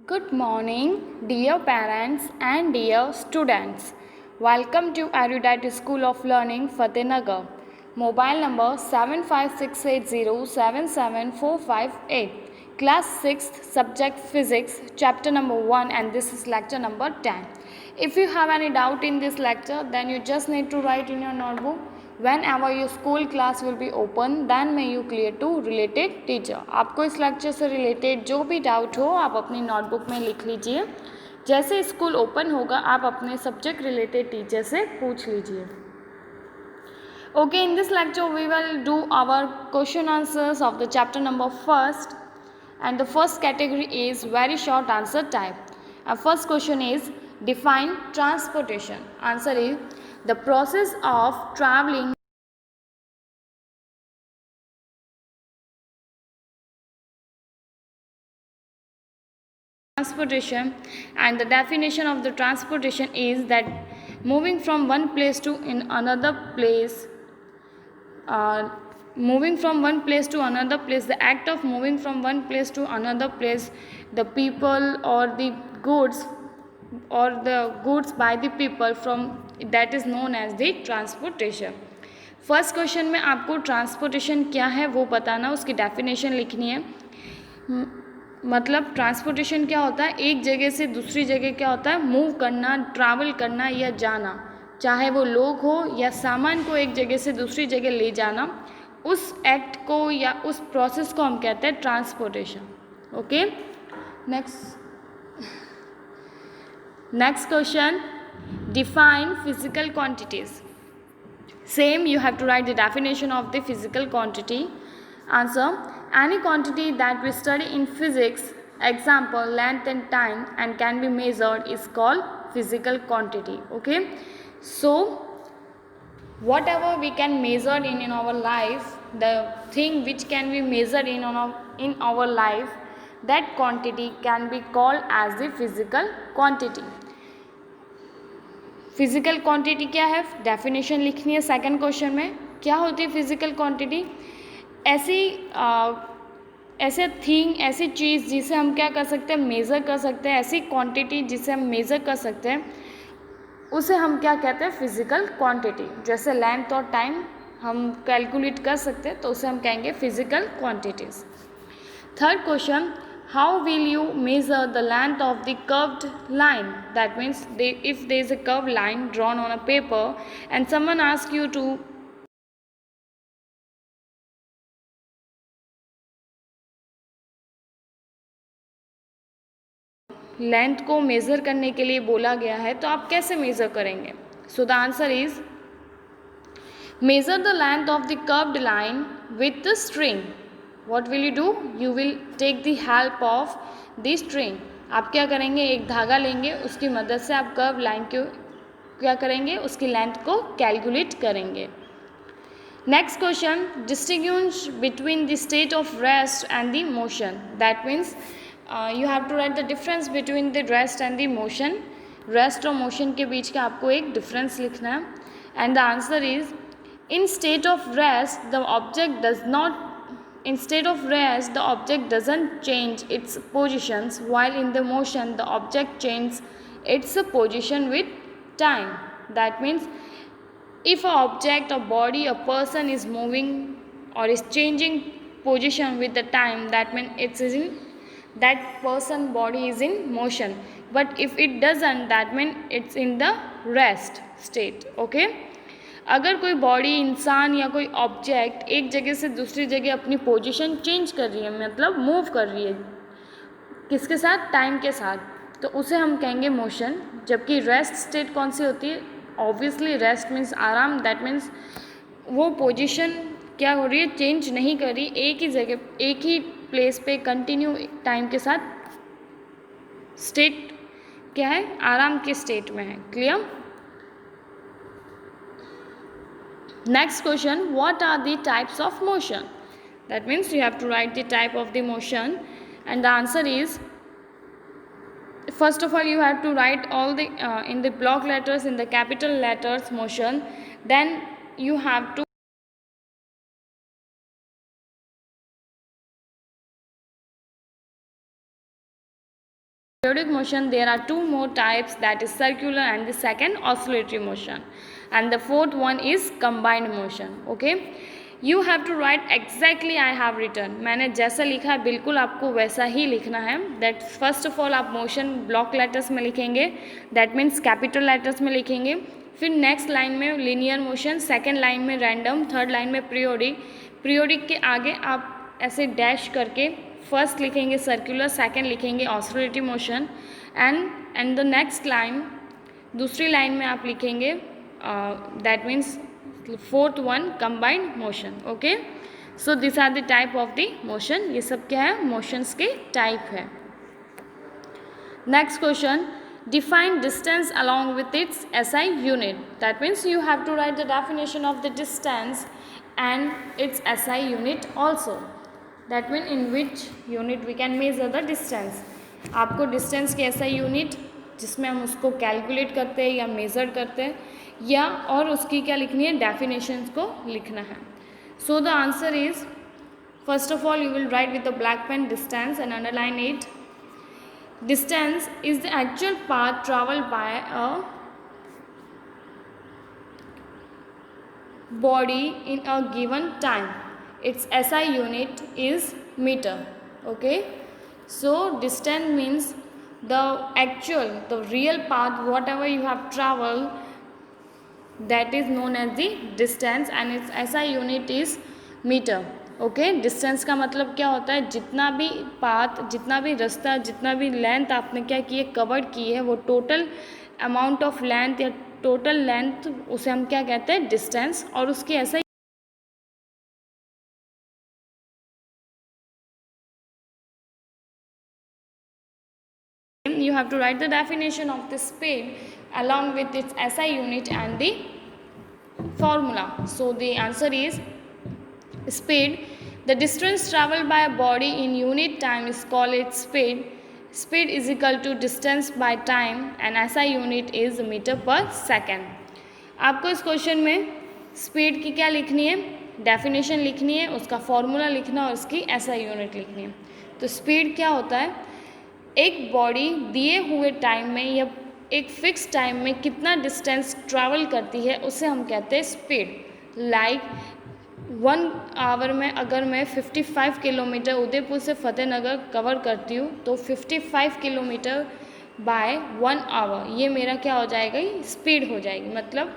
Good morning, dear parents and dear students. Welcome to Erudite School of Learning, Fatehnagar. Mobile number 7568077458. Class 6th, subject Physics, chapter number 1, and this is lecture number 10. If you have any doubt in this lecture, then you just need to write in your notebook. Whenever your school class will be open, then may you clear to related teacher. आपको इस lecture से related जो भी doubt हो आप अपनी notebook में लिख लीजिए. जैसे स्कूल ओपन होगा आप अपने सब्जेक्ट रिलेटेड टीचर से पूछ लीजिए. Okay, in this lecture we will do our question answers of the chapter number 1st, and the first category is very short answer type. Our first question is define transportation. Answer is the process of traveling transportation, and the definition of the transportation is that moving from one place to another place, the act of moving from one place to another place, the people or the goods by the people from, that is known as the transportation. First question में आपको transportation क्या है वो बताना, उसकी definition लिखनी है. मतलब ट्रांसपोर्टेशन क्या होता है, एक जगह से दूसरी जगह क्या होता है, मूव करना, ट्रैवल करना या जाना, चाहे वो लोग हो या सामान को एक जगह से दूसरी जगह ले जाना, उस एक्ट को या उस प्रोसेस को हम कहते हैं transportation. Okay, next question, define physical quantities. Same, you have to write the definition of the physical quantity. Answer, any quantity that we study in physics, example length and time, and can be measured is called physical quantity. Okay, so whatever we can measure in our life, the thing which can be measured in our life, that quantity can be called as the physical quantity. Physical quantity क्या है, definition लिखनी है. Second question में क्या होती है physical quantity, ऐसे thing, ऐसी चीज़ जिसे हम क्या कर सकते हैं, मेज़र कर सकते हैं, ऐसी क्वांटिटी जिसे हम मेज़र कर सकते हैं, उसे हम क्या कहते हैं, फिजिकल क्वांटिटी. जैसे लेंथ और टाइम हम कैलकुलेट कर सकते हैं तो उसे हम कहेंगे physical quantities. Third question, how will you measure the length of the curved line? That means if there is a curved line drawn on a paper and someone asks you to length को measure करने के लिए बोला गया है तो आप कैसे मेज़र करेंगे. सो the answer is measure the length of the curved line with the string. What will you do? You will take the help of the string. आप क्या करेंगे, एक धागा लेंगे, उसकी मदद से आप कर्व लाइन को क्या करेंगे, उसकी लेंथ को कैलकुलेट करेंगे. Next question, distinguish between the state of rest and the motion. That means you have to write the difference between the rest and the motion. Rest और मोशन के बीच का आपको एक डिफरेंस लिखना है. And the answer is in state of rest the object does not Instead of rest, the object doesn't change its positions, while in the motion, the object changes its position with time. That means, if an object, a body, a person is moving or is changing position with the time, that means that person body is in motion. But if it doesn't, that means it's in the rest state. Okay. अगर कोई body, इंसान या कोई object एक जगह से दूसरी जगह अपनी पोजीशन चेंज कर रही है, मतलब मूव कर रही है, किसके साथ, टाइम के साथ, तो उसे हम कहेंगे मोशन. जबकि रेस्ट स्टेट कौन सी होती है, ऑब्वियसली रेस्ट मीन्स आराम. दैट मीन्स वो पोजीशन क्या हो रही है, चेंज नहीं कर रही, एक ही जगह, एक ही प्लेस पे कंटिन्यू टाइम के साथ स्टेट क्या है, आराम के स्टेट में है. Clear. Next question, what are the types of motion? That means you have to write the type of the motion, and the answer is, first of all you have to write all the in the block letters, in the capital letters motion, then you have to periodic motion there are two more types, that is circular and the second oscillatory motion, and the fourth one is combined motion. Okay, you have to write exactly I have written. मैंने जैसा लिखा है बिल्कुल आपको वैसा ही लिखना है. that first of all आप मोशन ब्लॉक लेटर्स में लिखेंगे, दैट मीन्स कैपिटल लेटर्स में लिखेंगे. फिर नेक्स्ट लाइन में लीनियर मोशन, सेकेंड लाइन में रैंडम, थर्ड लाइन में पीरियोडिक के आगे आप ऐसे डैश करके फर्स्ट लिखेंगे सर्कुलर, सेकंड लिखेंगे oscillatory motion, and the next line दूसरी लाइन में आप लिखेंगे that means fourth one combined motion. Okay, so this are the type of the motion. ये सब क्या है, मोशंस के टाइप है. Next question, define distance along with its SI unit. That means you have to write the definition of the distance and its SI unit also. That means in which unit we can measure the distance. आपको distance के SI unit जिसमें हम उसको calculate करते हैं या measure करते हैं, या और उसकी क्या लिखनी है, डेफिनेशंस को लिखना है. So the answer is, first of all you will write with the black pen distance and underline it. Distance is the actual path traveled by a body in a given time. Its SI unit is meter. Okay, so distance means the real path whatever you have traveled, that is known as the distance, and its SI unit is meter. Okay, distance का मतलब क्या होता है, जितना भी path, जितना भी रास्ता, जितना भी लेंथ आपने क्या किए, कवर की है, वो टोटल अमाउंट ऑफ लेंथ या टोटल लेंथ, उसे हम क्या कहते हैं, डिस्टेंस. और उसकी ऐसा you have to write the definition of the speed along with its SI unit and the formula. So the answer is speed. The distance traveled by a body in unit time is called its speed. Speed is equal to distance by time and SI unit is meter per second. आपको इस question में speed की क्या लिखनी है, definition लिखनी है, उसका फॉर्मूला लिखना और उसकी SI यूनिट लिखनी है. तो स्पीड क्या होता है, एक बॉडी दिए हुए टाइम में या एक फिक्स टाइम में कितना डिस्टेंस ट्रैवल करती है उसे हम कहते हैं स्पीड. लाइक 1 आवर में अगर मैं 55 किलोमीटर उदयपुर से फतेहनगर कवर करती हूँ तो 55 किलोमीटर बाय 1 आवर, ये मेरा क्या हो जाएगा, स्पीड हो जाएगी. मतलब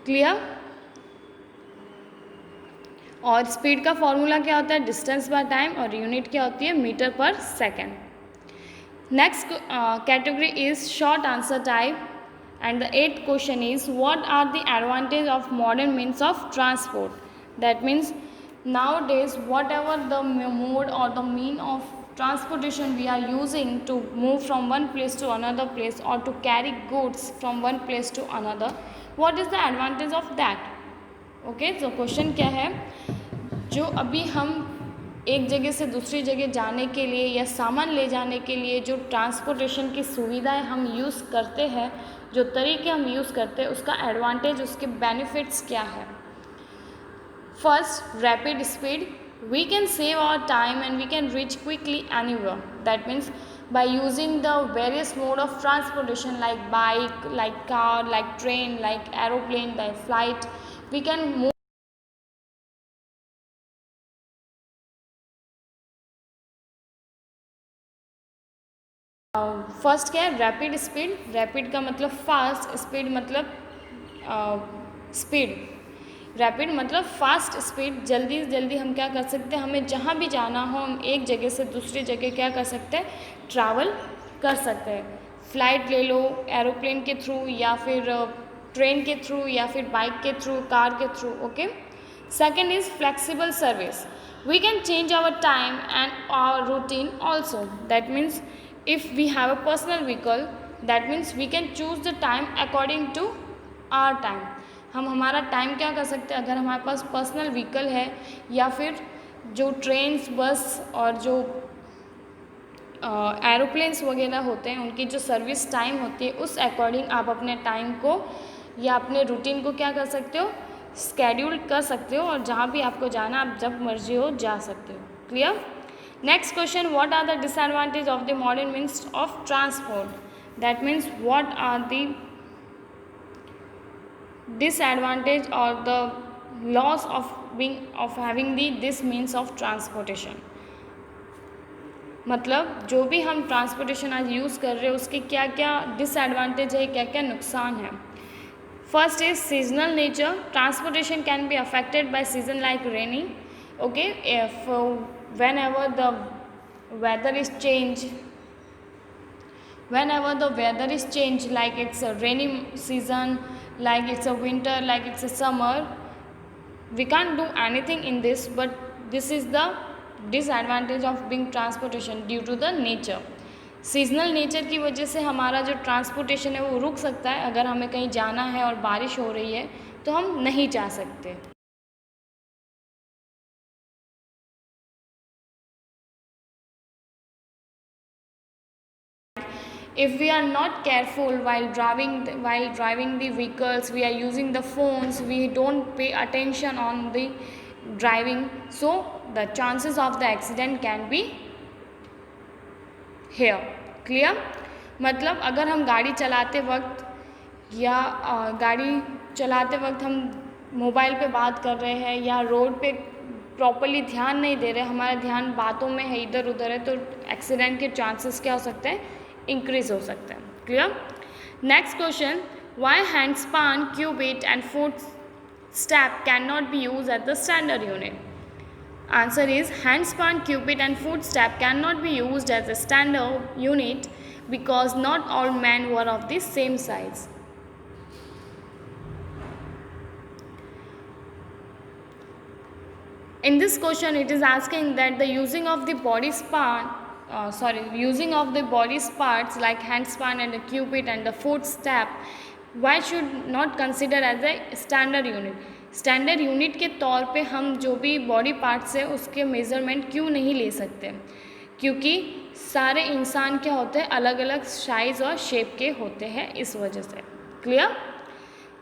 क्लियर. और स्पीड का फॉर्मूला क्या होता है, डिस्टेंस बाय टाइम, और यूनिट क्या होती है, मीटर पर second. Next category is short answer type, and the 8th question is, what are the advantages of modern means of transport? That means nowadays whatever the mode or the mean of transportation we are using to move from one place to another place or to carry goods from one place to another, what is the advantage of that? Okay, so question क्या है, जो अभी हम एक जगह से दूसरी जगह जाने के लिए या सामान ले जाने के लिए जो ट्रांसपोर्टेशन की सुविधाएं हम यूज़ करते हैं, जो तरीके हम यूज़ करते हैं, उसका एडवांटेज, उसके बेनिफिट्स क्या है. First, rapid speed. We can save our time and we can reach quickly anywhere. That means by using the various mode of transportation like bike, like car, like train, like aeroplane, like flight, we can move. First क्या है, rapid speed. Rapid का मतलब fast, speed मतलब speed. Rapid मतलब fast speed, जल्दी से जल्दी हम क्या कर सकते हैं, हमें जहाँ भी जाना हो हम एक जगह से दूसरी जगह क्या कर सकते हैं, ट्रैवल कर सकते हैं. फ्लाइट ले लो, एरोप्लेन के थ्रू या फिर ट्रेन के थ्रू या फिर बाइक के थ्रू, कार के थ्रू. Okay. Second is flexible service. We can change our time and our routine also. That means if we have a personal vehicle, that means we can choose the time according to our time. हम हमारा time क्या कर सकते हैं, अगर हमारे पास personal vehicle है या फिर जो ट्रेन्स, बस और जो एरोप्लेन्स वगैरह होते हैं उनकी जो सर्विस टाइम होती है, उस अकॉर्डिंग आप अपने टाइम को या अपने रूटीन को क्या कर सकते हो, स्केड्यूल कर सकते हो, और जहाँ भी आपको जाना आप जब मर्जी हो जा सकते हो. Clear. Next question, what are the disadvantages of the modern means of transport? That means what are the disadvantage or the loss of having this means of transportation. मतलब जो भी हम ट्रांसपोर्टेशन आज यूज़ कर रहे हैं उसके क्या क्या डिसएडवांटेज है, क्या क्या नुकसान है. First is seasonal nature. Transportation can be affected by season like rainy. Okay, if when ever the weather is change, whenever the weather is change, like it's a rainy season, like it's a winter, like it's a summer, we can't do anything in this, but this is the disadvantage of being transportation due to the nature. Seasonal nature की वजह से हमारा जो transportation है वो रुक सकता है. अगर हमें कहीं जाना है और बारिश हो रही है तो हम नहीं जा सकते. If we are not careful while driving the vehicles, we are using the phones, we don't pay attention on the driving, so the chances of the accident can be here. Clear? मतलब अगर हम गाड़ी चलाते वक्त या गाड़ी चलाते वक्त हम मोबाइल पे बात कर रहे हैं या रोड पे प्रॉपरली ध्यान नहीं दे रहे, हमारा ध्यान बातों में है, इधर उधर है, तो एक्सीडेंट के चांसेस क्या हो सकते हैं, इंक्रीज हो सकते हैं. Clear? Next question, why handspan, cubit and foot step can not be use at the standard unit. Answer is handspan, cubit and foot step cannot be used as a standard unit because not all men were of the same size. In this question it is asking that the using of the body parts like handspan and the cubit and the foot step, why should not consider as a standard unit. Standard unit के तौर पे हम जो भी body parts है उसके measurement क्यों नहीं ले सकते, क्योंकि सारे इंसान क्या होते हैं, अलग अलग साइज़ और शेप के होते हैं, इस वजह से. Clear?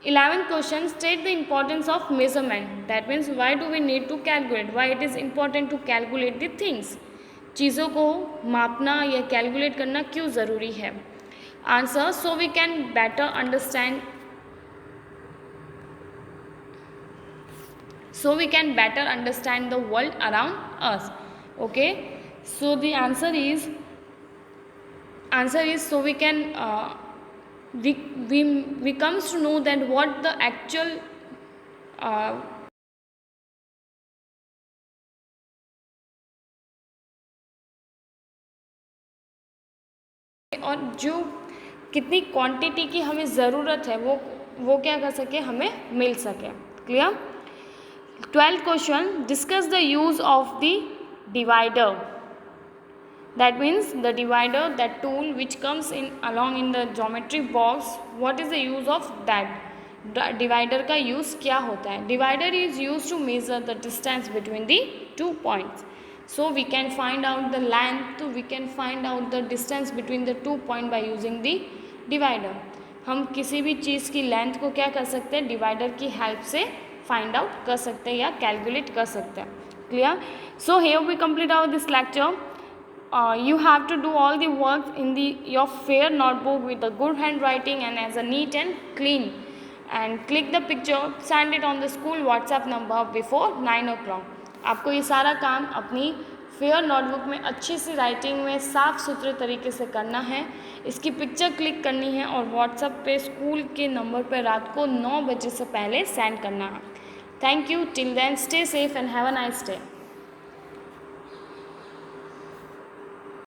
11th question, state the importance of measurement. That means why do we need to calculate, why it is important to calculate the things. चीज़ों को मापना या कैलकुलेट करना क्यों ज़रूरी है. Answer, so we can better understand the world around us. Okay, so the answer is so we can we comes to know that what the actual और जो कितनी क्वांटिटी की हमें ज़रूरत है वो क्या कर सके, हमें मिल सके. Clear? 12th question, discuss the use of the divider. That means the divider, that tool which comes along in the geometry box, what is the use of that. Divider का use क्या होता है. Divider is used to measure the distance between the 2 points. So we can find out the length, we can find out the distance between the 2 points by using the divider. हम किसी भी चीज़ की length को क्या कर सकते हैं, divider की हेल्प से फाइंड आउट कर सकते हैं या कैलकुलेट कर सकते हैं. Clear? So here we complete our this lecture. You have to do all the work in your fair notebook with a good handwriting and as a neat and clean, and click the picture, send it on the school WhatsApp number before 9 o'clock. आपको ये सारा काम अपनी fair notebook में अच्छी सी writing में साफ़ सुथरे तरीके से करना है. इसकी पिक्चर क्लिक करनी है और व्हाट्सएप पे स्कूल के नंबर पर रात को 9 बजे से पहले सेंड करना है. Thank you. Till then stay safe and have a nice day.